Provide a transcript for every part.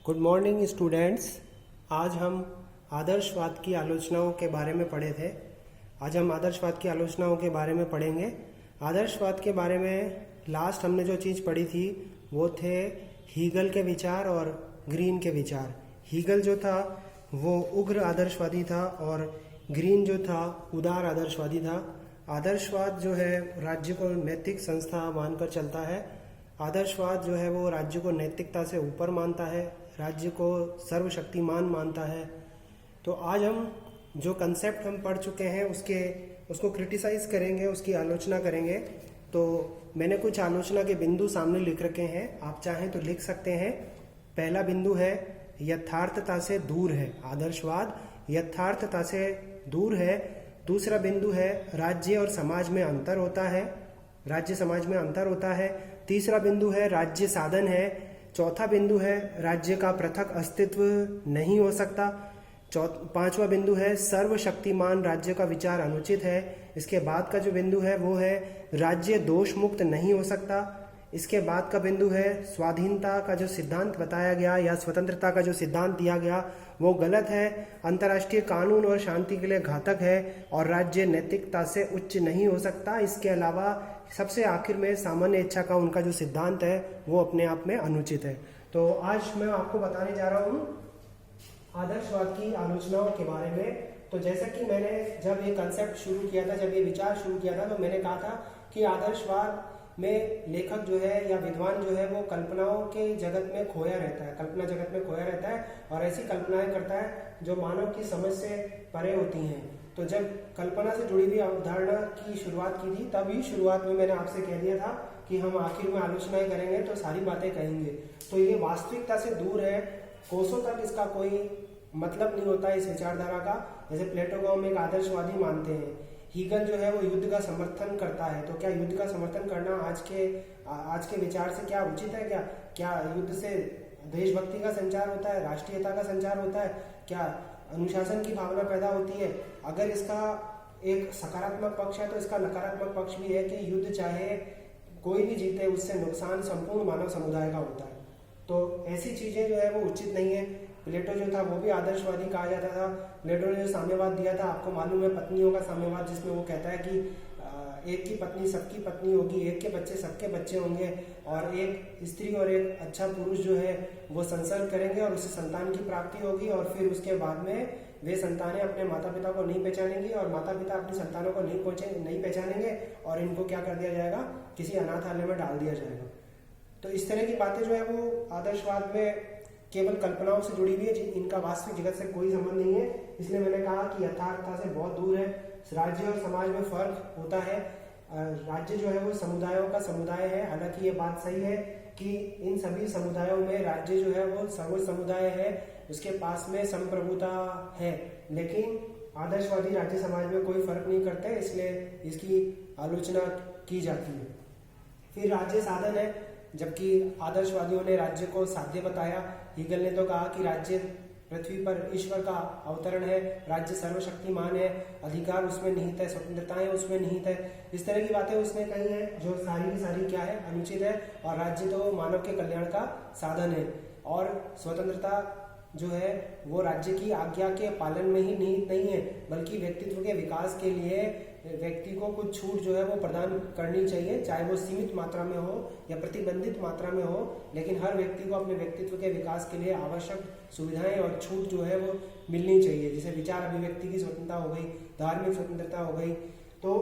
Good morning students. आज हम आदर्शवाद की आलोचनाओं के बारे में पढ़े थे। आज हम आदर्शवाद की आलोचनाओं के बारे में पढ़ेंगे। आदर्शवाद के बारे में लास्ट हमने जो चीज़ पढ़ी थी वो थे हीगल के विचार और ग्रीन के विचार। हीगल जो था वो उग्र आदर्शवादी था और ग्रीन जो था उदार आदर्शवादी था। आदर्शवाद जो है राज्य को नैतिक संस्था मानकर चलता है। आदर्शवाद जो है वो राज्य को नैतिकता से ऊपर मानता है, राज्य को सर्वशक्तिमान मानता है। तो आज हम जो कंसेप्ट हम पढ़ चुके हैं उसको क्रिटिसाइज करेंगे, उसकी आलोचना करेंगे। तो मैंने कुछ आलोचना के बिंदु सामने लिख रखे हैं, आप चाहें तो लिख सकते हैं। पहला बिंदु है यथार्थता से दूर है। आदर्शवाद यथार्थता से दूर है। दूसरा बिंदु है राज्य और समाज में अंतर होता है, राज्य समाज में अंतर होता है। तीसरा बिंदु है राज्य साधन है। चौथा बिंदु है राज्य का पृथक अस्तित्व नहीं हो सकता। पांचवा बिंदु है सर्वशक्तिमान राज्य का विचार अनुचित है। इसके बाद का जो बिंदु है वो है राज्य दोष मुक्त नहीं हो सकता। इसके बाद का बिंदु है स्वाधीनता का जो सिद्धांत बताया गया या स्वतंत्रता का जो सिद्धांत दिया गया वो गलत है, अंतर्राष्ट्रीय कानून और शांति के लिए घातक है और राज्य नैतिकता से उच्च नहीं हो सकता। इसके अलावा सबसे आखिर में सामान्य इच्छा का उनका जो सिद्धांत है वो अपने आप में अनुचित है। तो आज मैं आपको बताने जा रहा हूँ आदर्शवाद की आलोचनाओं के बारे में। तो जैसा कि मैंने जब ये कंसेप्ट शुरू किया था, जब ये विचार शुरू किया था, तो मैंने कहा था कि आदर्शवाद में लेखक जो है या विद्वान जो है वो कल्पनाओं के जगत में खोया रहता है, कल्पना जगत में खोया रहता है और ऐसी कल्पनाएं करता है जो मानव की समझ से परे होती हैं। तो जब कल्पना से जुड़ी हुई अवधारणा की शुरुआत की थी तभी शुरुआत में मैंने आपसे कह दिया था कि हम आखिर में आलोचनाएं करेंगे तो सारी बातें कहेंगे। तो ये वास्तविकता से दूर है, कोसों तक इसका कोई मतलब नहीं होता इस विचारधारा का। जैसे प्लेटो को हम एक आदर्शवादी मानते हैं, हीगल जो है वो युद्ध का समर्थन करता है। तो क्या युद्ध का समर्थन करना आज के विचार से क्या उचित है? क्या युद्ध से देशभक्ति का संचार होता है, राष्ट्रीयता का संचार होता है? क्या अनुशासन की भावना पैदा होती है? अगर इसका एक सकारात्मक पक्ष है तो इसका नकारात्मक पक्ष भी है कि युद्ध चाहे कोई भी जीते उससे नुकसान संपूर्ण मानव समुदाय का होता है। तो ऐसी चीजें जो है वो उचित नहीं है। प्लेटो जो था वो भी आदर्शवादी कहा जाता था। प्लेटो ने जो साम्यवाद दिया था, आपको मालूम है, पत्नियों का साम्यवाद, जिसमें वो कहता है कि एक की पत्नी सबकी पत्नी होगी, एक के बच्चे सबके बच्चे होंगे और एक स्त्री और एक अच्छा पुरुष जो है वो संसर्ग करेंगे और उससे संतान की प्राप्ति होगी और फिर उसके बाद में वे संतानें अपने माता पिता को नहीं पहचानेंगी और माता पिता अपनी संतानों को नहीं पहचानेंगे और इनको क्या कर दिया जाएगा, किसी अनाथालय में डाल दिया जाएगा। तो इस तरह की बातें जो है वो आदर्शवाद में केवल कल्पनाओं से जुड़ी हुई है, इनका वास्तविक जगत से कोई संबंध नहीं है। इसलिए मैंने कहा कि यथार्थता से बहुत दूर है। राज्य और समाज में फर्क होता है। राज्य जो है वो समुदायों का समुदाय है। हालांकि ये बात सही है कि इन सभी समुदायों में राज्य जो है वो सर्व समुदाय है, उसके पास में संप्रभुता है, लेकिन आदर्शवादी राज्य समाज में कोई फर्क नहीं करते, इसलिए इसकी आलोचना की जाती है। फिर राज्य साधन है, जबकि आदर्शवादियों ने राज्य को साध्य बताया। हीगल ने तो कहा कि राज्य पृथ्वी पर ईश्वर का अवतरण है, राज्य सर्वशक्तिमान है, अधिकार उसमें निहित है, स्वतंत्रताएं उसमें निहित है। इस तरह की बातें उसने कही हैं जो सारी की सारी क्या है, अनुचित है। और राज्य तो मानव के कल्याण का साधन है और स्वतंत्रता जो है वो राज्य की आज्ञा के पालन में ही निहित नहीं है, बल्कि व्यक्तित्व के विकास के लिए व्यक्ति को कुछ छूट जो है वो प्रदान करनी चाहिए, चाहे वो सीमित मात्रा में हो या प्रतिबंधित मात्रा में हो, लेकिन हर व्यक्ति को अपने व्यक्तित्व के विकास के लिए आवश्यक सुविधाएं और छूट जो है वो मिलनी चाहिए। जैसे विचार अभिव्यक्ति की स्वतंत्रता हो गई, धार्मिक स्वतंत्रता हो गई। तो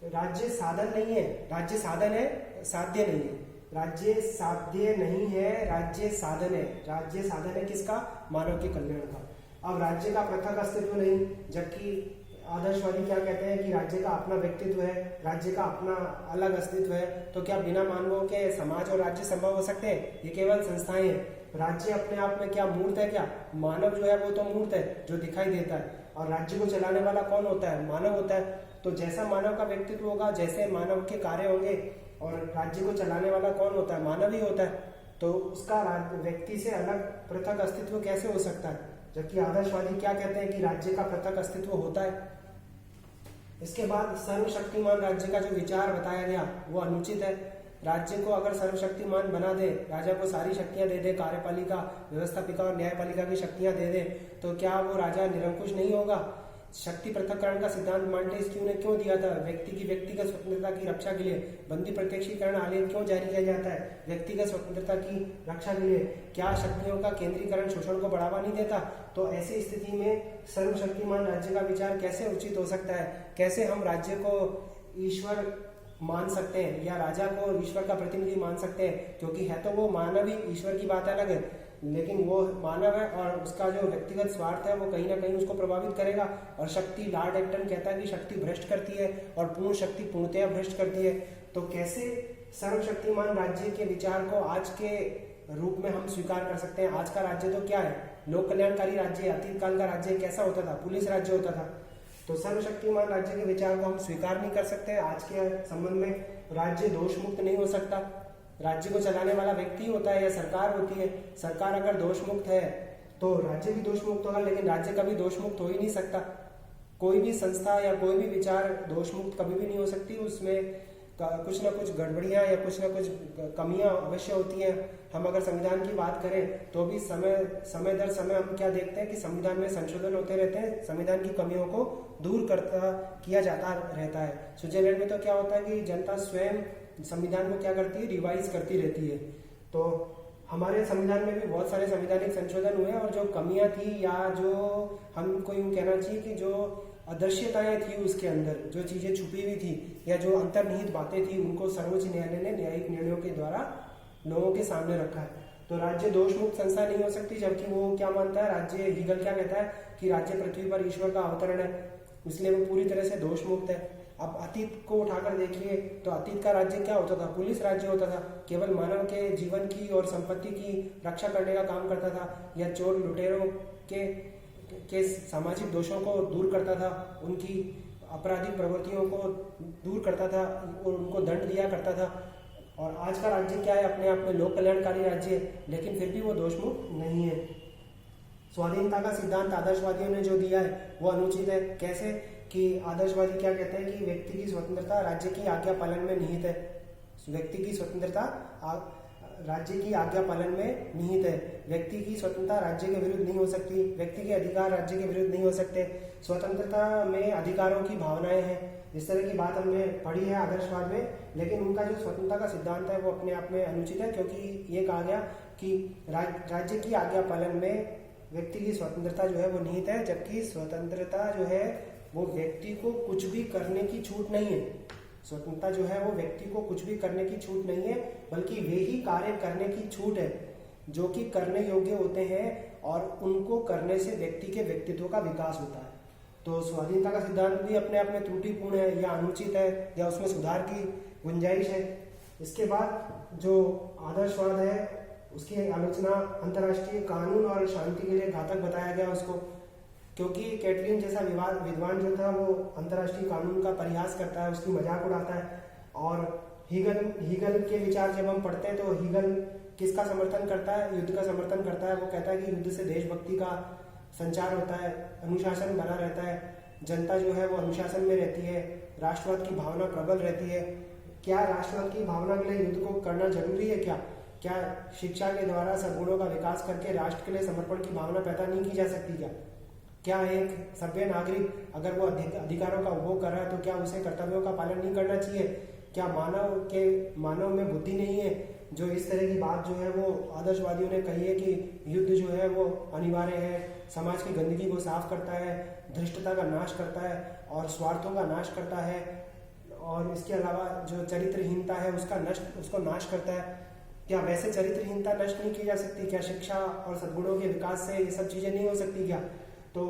राज्य साधन नहीं है, राज्य साधन है, साध्य नहीं है। राज्य साध्य नहीं है, राज्य साधन है। राज्य साधन है किसका? मानव के कल्याण का। अब राज्य का पृथक अस्तित्व नहीं, जबकि आदर्शवादी क्या कहते हैं कि राज्य का अपना व्यक्तित्व है, राज्य का अपना अलग अस्तित्व है। तो क्या बिना मानवों के समाज और राज्य संभव हो सकते हैं? ये केवल संस्थाएं हैं। राज्य अपने आप में क्या मूर्त है? क्या मानव जो है वो तो मूर्त है जो दिखाई देता है, और राज्य को चलाने वाला कौन होता है? मानव होता है। तो जैसा मानव का व्यक्तित्व होगा, जैसे मानव के कार्य होंगे, और राज्य को चलाने वाला कौन होता है? मानव ही होता है। तो उसका व्यक्ति से अलग पृथक अस्तित्व कैसे हो सकता है? जबकि आदर्शवादी क्या कहते हैं कि राज्य का पृथक अस्तित्व होता है। इसके बाद सर्वशक्तिमान राज्य का जो विचार बताया गया वो अनुचित है। राज्य को अगर सर्वशक्तिमान बना दे, राजा को सारी शक्तियां दे दे, कार्यपालिका, व्यवस्थापिका और न्यायपालिका की शक्तियां दे दे, तो क्या वो राजा निरंकुश नहीं होगा? शक्ति पृथक्करण का सिद्धांत मॉन्टेस्क्यू ने क्यों दिया था? व्यक्ति की व्यक्तिगत स्वतंत्रता की रक्षा के लिए। बंदी प्रत्यक्षीकरण आलेख क्यों जारी किया जाता है? व्यक्तिगत स्वतंत्रता की रक्षा के लिए। क्या शक्तियों का केंद्रीकरण शोषण को बढ़ावा नहीं देता? तो ऐसी स्थिति में सर्वशक्तिमान राज्य का विचार कैसे उचित हो सकता है? कैसे हम राज्य को ईश्वर मान सकते हैं या राजा को ईश्वर का प्रतिनिधि मान सकते हैं? क्योंकि है तो वो मानव ही, ईश्वर की बात अलग है, लेकिन वो मानव है और उसका जो व्यक्तिगत स्वार्थ है वो कहीं ना कहीं उसको प्रभावित करेगा। और शक्ति, लॉर्ड एक्टन कहता है कि शक्ति भ्रष्ट करती है और पूर्ण शक्ति पूर्णतया भ्रष्ट करती है। तो कैसे सर्वशक्तिमान राज्य के विचार को आज के रूप में हम स्वीकार कर सकते हैं? आज का राज्य तो क्या है? लोक कल्याणकारी राज्य। अतीत काल का राज्य कैसा होता था? पुलिस राज्य होता था। तो सर्वशक्तिमान राज्य के विचार को हम स्वीकार नहीं कर सकते। आज के संबंध में राज्य दोष मुक्त नहीं हो सकता। राज्य को चलाने वाला व्यक्ति होता है या सरकार होती है। सरकार अगर दोष मुक्त है तो राज्य भी दोष मुक्त होगा, लेकिन राज्य कभी दोष मुक्त हो ही नहीं सकता। कोई भी संस्था या कोई भी विचार दोष मुक्त कभी भी नहीं हो सकती। उसमें कुछ ना कुछ गड़बड़ियां या कुछ ना कुछ कमियां अवश्य होती हैं। हम अगर संविधान की बात करें तो भी समय दर समय हम क्या देखते हैं कि संविधान में संशोधन होते रहते हैं, संविधान की कमियों को दूर किया जाता रहता है। स्विट्जरलैंड में तो क्या होता है कि जनता स्वयं संविधान को क्या करती है? रिवाइज करती रहती है। तो हमारे संविधान में भी बहुत सारे संवैधानिक संशोधन हुए और जो कमियां थी या जो हमको यूं कहना चाहिए कि जो अदृश्यताएं थी उसके अंदर, जो चीजें छुपी हुई थी या जो अंतर्निहित बातें थी, उनको सर्वोच्च न्यायालय ने न्यायिक निर्णयों के द्वारा लोगों के सामने रखा है। तो राज्य दोष मुक्त संस्था नहीं हो सकती, जबकि वो क्या मानता है? राज्य, हीगल क्या कहता है कि राज्य पृथ्वी पर ईश्वर का अवतरण है, इसलिए वो पूरी तरह से दोष मुक्त है। अब अतीत को उठाकर देखिए तो अतीत का राज्य क्या होता था? पुलिस राज्य होता था, केवल मानव के जीवन की और संपत्ति की रक्षा करने का काम करता था, या चोर लुटेरों के सामाजिक दोषों को दूर करता था, उनकी आपराधिक प्रवृत्तियों को दूर करता था और उनको दंड दिया करता था। और आज का राज्य क्या है? अपने आप में लोक कल्याणकारी राज्य है, लेकिन फिर भी वो दोषमुक्त नहीं है। स्वाधीनता का सिद्धांत आदर्शवादियों ने जो दिया है वो अनुचित है। कैसे? कि आदर्शवादी क्या कहते हैं कि व्यक्ति की स्वतंत्रता राज्य की आज्ञा पालन में निहित है। व्यक्ति की स्वतंत्रता राज्य की आज्ञा पालन में निहित है। व्यक्ति की स्वतंत्रता राज्य के विरुद्ध नहीं हो सकती। व्यक्ति के अधिकार राज्य के विरुद्ध नहीं हो सकते। स्वतंत्रता में अधिकारों की भावनाएं हैं, इस तरह की बात हमने पढ़ी है आदर्शवाद में। लेकिन उनका जो स्वतंत्रता का सिद्धांत है वो अपने आप में अनुचित है, क्योंकि ये कहा गया कि राज्य की आज्ञा पालन में व्यक्ति की स्वतंत्रता जो है वो निहित है, जबकि स्वतंत्रता जो है वो व्यक्ति को कुछ भी करने की छूट नहीं है। स्वतंत्रता जो है वो व्यक्ति को कुछ भी करने की छूट नहीं है, बल्कि वे ही कार्य करने की छूट है जो कि करने योग्य होते हैं और उनको करने से व्यक्ति के व्यक्तित्व का विकास होता है। तो स्वाधीनता का सिद्धांत भी अपने आप में त्रुटिपूर्ण है या अनुचित है या उसमें सुधार की गुंजाइश है। इसके बाद जो आदर्शवाद है उसकी आलोचना अंतर्राष्ट्रीय कानून और शांति के लिए घातक बताया गया उसको, क्योंकि कैटलिन जैसा विद्वान जो था वो अंतर्राष्ट्रीय कानून का परिहास करता है, उसकी मजाक उड़ाता है। और हीगल के विचार जब हम पढ़ते हैं तो हीगल किसका समर्थन करता है? युद्ध का समर्थन करता है। वो कहता है कि युद्ध से देशभक्ति का संचार होता है, अनुशासन बना रहता है, जनता जो है वो अनुशासन में रहती है, राष्ट्रवाद की भावना प्रबल रहती है। क्या राष्ट्रवाद की भावना के लिए युद्ध को करना जरूरी है? क्या शिक्षा के द्वारा सद्गुणों का विकास करके राष्ट्र के लिए समर्पण की भावना पैदा नहीं की जा सकती? क्या एक सभ्य नागरिक अगर वो अधिकारों का उपभोग कर रहा है तो क्या उसे कर्तव्यों का पालन नहीं करना चाहिए? क्या मानव में बुद्धि नहीं है? जो इस तरह की बात जो है वो आदर्शवादियों ने कही है कि युद्ध जो है वो अनिवार्य है, समाज की गंदगी को साफ करता है, धृष्टता का नाश करता है और स्वार्थों का नाश करता है, और इसके अलावा जो चरित्रहीनता है उसको नाश करता है। क्या वैसे चरित्रहीनता नष्ट नहीं की जा सकती? क्या शिक्षा और सद्गुणों के विकास से ये सब चीजें नहीं हो सकती क्या? तो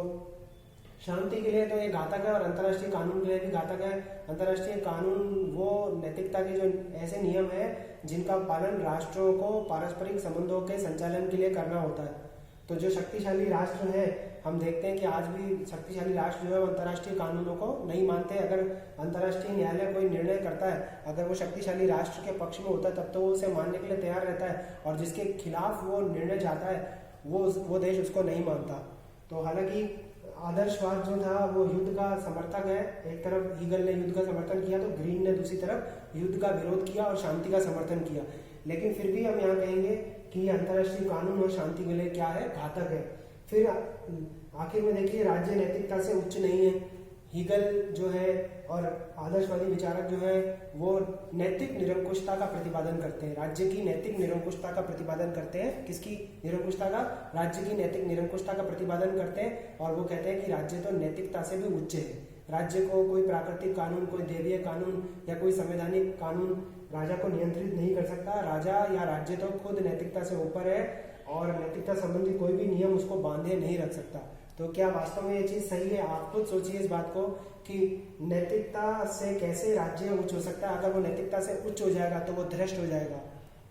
शांति के लिए तो ये घातक है और अंतर्राष्ट्रीय कानून के लिए भी घातक है। अंतर्राष्ट्रीय कानून वो नैतिकता के जो ऐसे नियम है जिनका पालन राष्ट्रों को पारस्परिक संबंधों के संचालन के लिए करना होता है। तो जो शक्तिशाली राष्ट्र है, हम देखते हैं कि आज भी शक्तिशाली राष्ट्र जो है वो अंतर्राष्ट्रीय कानूनों को नहीं मानते। अगर अंतर्राष्ट्रीय न्यायालय कोई निर्णय करता है, अगर वो शक्तिशाली राष्ट्र के पक्ष में होता है तब तो वो उसे मानने के लिए तैयार रहता है, और जिसके खिलाफ वो निर्णय जाता है वो देश उसको नहीं मानता। तो हालांकि आदर्शवाद जो था वो युद्ध का समर्थक है। एक तरफ हीगल ने युद्ध का समर्थन किया तो ग्रीन ने दूसरी तरफ युद्ध का विरोध किया और शांति का समर्थन किया। लेकिन फिर भी हम यहाँ कहेंगे कि अंतर्राष्ट्रीय कानून और शांति के लिए क्या है, घातक है। फिर आखिर में देखिए, राज्य नैतिकता से उच्च नहीं है। हीगल जो है और आदर्शवादी विचारक जो है वो नैतिक निरंकुशता का प्रतिपादन करते हैं, राज्य की नैतिक निरंकुशता का प्रतिपादन करते हैं। किसकी निरंकुशता का? राज्य की नैतिक निरंकुशता का प्रतिपादन करते हैं। और वो कहते हैं कि राज्य तो नैतिकता से भी उच्च है। राज्य को कोई प्राकृतिक कानून, कोई देवीय कानून या कोई संवैधानिक कानून राजा को नियंत्रित नहीं कर सकता। राजा या राज्य तो खुद नैतिकता से ऊपर है और नैतिकता संबंधी कोई भी नियम उसको बांधे नहीं रख सकता। तो क्या वास्तव में ये चीज सही है? आप खुद सोचिए इस बात को कि नैतिकता से कैसे राज्य उच्च हो सकता है। अगर वो नैतिकता से उच्च हो जाएगा तो वो भ्रष्ट हो जाएगा,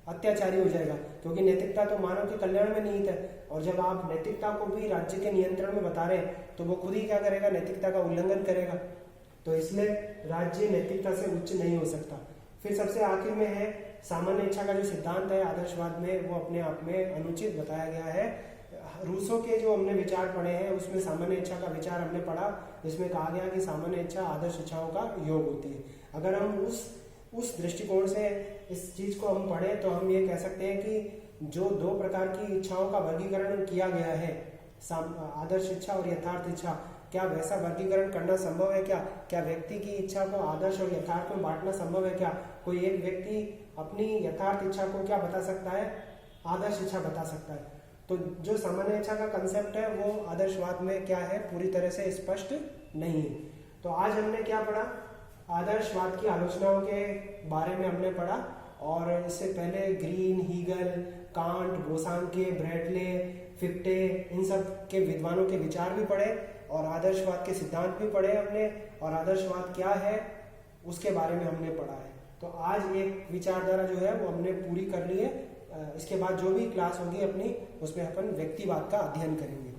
अत्याचारी हो जाएगा, क्योंकि नैतिकता तो मानव के कल्याण में निहित है। और जब आप नैतिकता को भी राज्य के नियंत्रण में बता रहे हैं तो वो खुद ही क्या करेगा? नैतिकता का उल्लंघन करेगा। तो इसलिए राज्य नैतिकता से उच्च नहीं हो सकता। फिर सबसे आखिर में है सामान्य इच्छा का जो सिद्धांत है आदर्शवाद में, वो अपने आप में अनुचित बताया गया है। रूसो के जो हमने विचार पढ़े हैं उसमें सामान्य इच्छा का विचार हमने पढ़ा, जिसमें कहा गया कि सामान्य इच्छा आदर्श इच्छाओं का योग होती है। अगर हम उस दृष्टिकोण से इस चीज को हम पढ़ें तो हम ये कह सकते हैं कि जो दो प्रकार की इच्छाओं का वर्गीकरण किया गया है, आदर्श इच्छा और यथार्थ इच्छा, क्या वैसा वर्गीकरण करना संभव है? क्या व्यक्ति की इच्छा को आदर्श और यथार्थ में बांटना संभव है? क्या कोई एक व्यक्ति अपनी यथार्थ इच्छा को क्या बता सकता है? आदर्श इच्छा बता सकता है। तो जो सामान्य इच्छा का कंसेप्ट है वो आदर्शवाद में क्या है, पूरी तरह से स्पष्ट नहीं है। तो आज हमने क्या पढ़ा? आदर्शवाद की आलोचनाओं के बारे में हमने पढ़ा। और इससे पहले ग्रीन, हीगल, कांट, बोसांके, ब्रैडले, फिक्टे, इन सब के विद्वानों के विचार भी पढ़े और आदर्शवाद के सिद्धांत भी पढ़े हमने, और आदर्शवाद क्या है उसके बारे में हमने पढ़ा है। तो आज एक विचारधारा जो है वो हमने पूरी कर ली है। इसके बाद जो भी क्लास होगी अपनी, उसमें अपन व्यक्तिवाद का अध्ययन करेंगे।